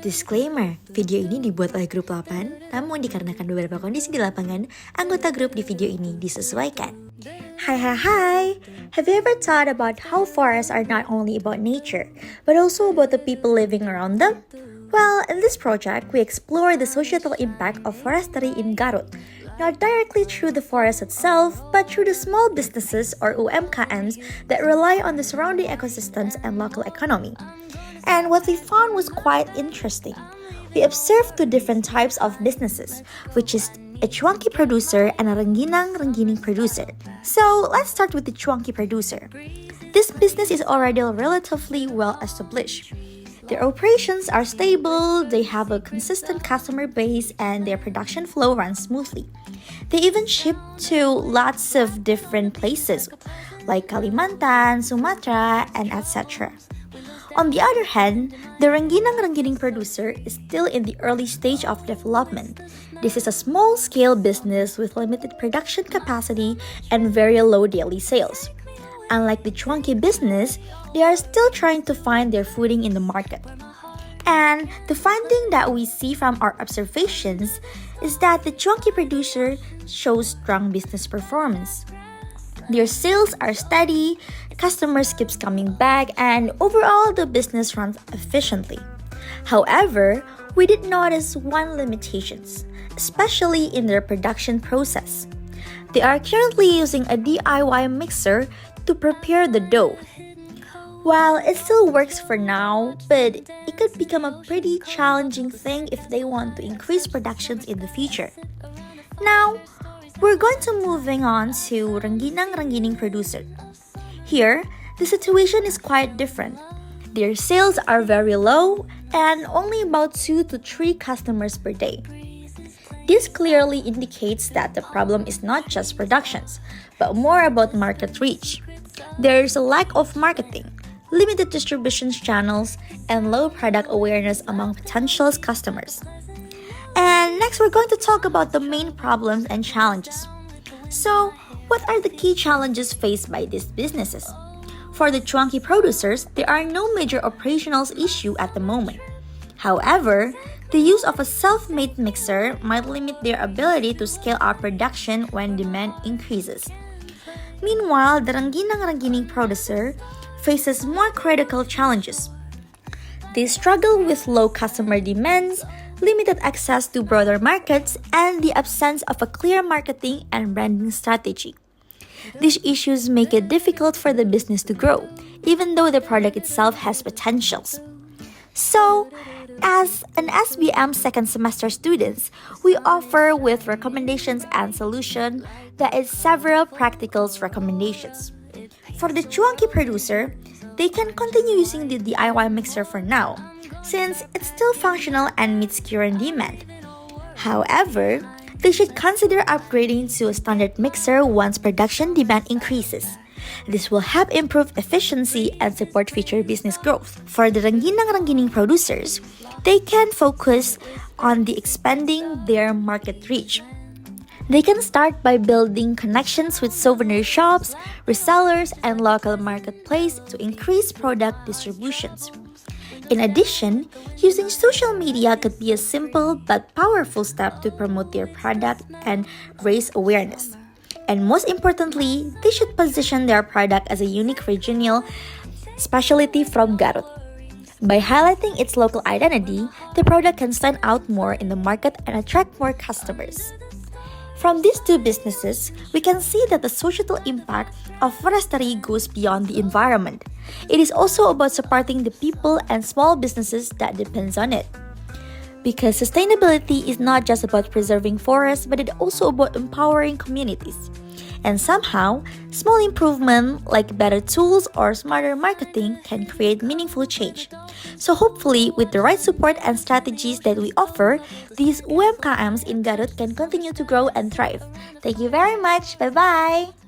Disclaimer, video ini dibuat oleh grup 8, namun dikarenakan beberapa kondisi di lapangan, anggota grup di video ini disesuaikan. Hai, have you ever thought about how forests are not only about nature, but also about the people living around them? Well, in this project, we explore the societal impact of forestry in Garut, not directly through the forest itself, but through the small businesses or UMKMs that rely on the surrounding ecosystems and local economy. And what we found was quite interesting. We observed two different types of businesses, which is a Chuanki producer and a Rengginang producer. So let's start with the Chuanki producer. This business is already relatively well established. Their operations are stable, they have a consistent customer base, and their production flow runs smoothly. They even ship to lots of different places, like Kalimantan, Sumatra, and etc. On the other hand, the Rengginang producer is still in the early stage of development. This is a small-scale business with limited production capacity and very low daily sales. Unlike the Chuanki business, they are still trying to find their footing in the market. And the finding that we see from our observations is that the Chuanki producer shows strong business performance. Their sales are steady, customers keeps coming back, and overall the business runs efficiently. However, we did notice one limitations, especially in their production process. They are currently using a DIY mixer to prepare the dough. While it still works for now, but it could become a pretty challenging thing if they want to increase productions in the future. Now, we're going to moving on to Rengginang producer. Here, the situation is quite different. Their sales are very low and only about 2 to 3 customers per day. This clearly indicates that the problem is not just productions, but more about market reach. There is a lack of marketing, limited distribution channels, and low product awareness among potential customers. And next, we're going to talk about the main problems and challenges. So, what are the key challenges faced by these businesses? For the Chuanki producers, there are no major operational issues at the moment. However, the use of a self-made mixer might limit their ability to scale up production when demand increases. Meanwhile, the Rengginang producer faces more critical challenges. They struggle with low customer demands, limited access to broader markets, and the absence of a clear marketing and branding strategy. These issues make it difficult for the business to grow, even though the product itself has potentials. So, as an SBM second semester students, we offer with recommendations and solution that is several practical recommendations. For the Chuanki producer, they can continue using the DIY mixer for now, since it's still functional and meets current demand. However, they should consider upgrading to a standard mixer once production demand increases. This will help improve efficiency and support future business growth. For the Rengginang producers, they can focus on expanding their market reach. They can start by building connections with souvenir shops, resellers, and local marketplace to increase product distributions. In addition, using social media could be a simple but powerful step to promote their product and raise awareness. And most importantly, they should position their product as a unique regional specialty from Garut. By highlighting its local identity, the product can stand out more in the market and attract more customers. From these two businesses, we can see that the societal impact of forestry goes beyond the environment. It is also about supporting the people and small businesses that depends on it. Because sustainability is not just about preserving forests, but it's also about empowering communities. And somehow, small improvement like better tools or smarter marketing can create meaningful change. So hopefully, with the right support and strategies that we offer, these UMKMs in Garut can continue to grow and thrive. Thank you very much. Bye-bye!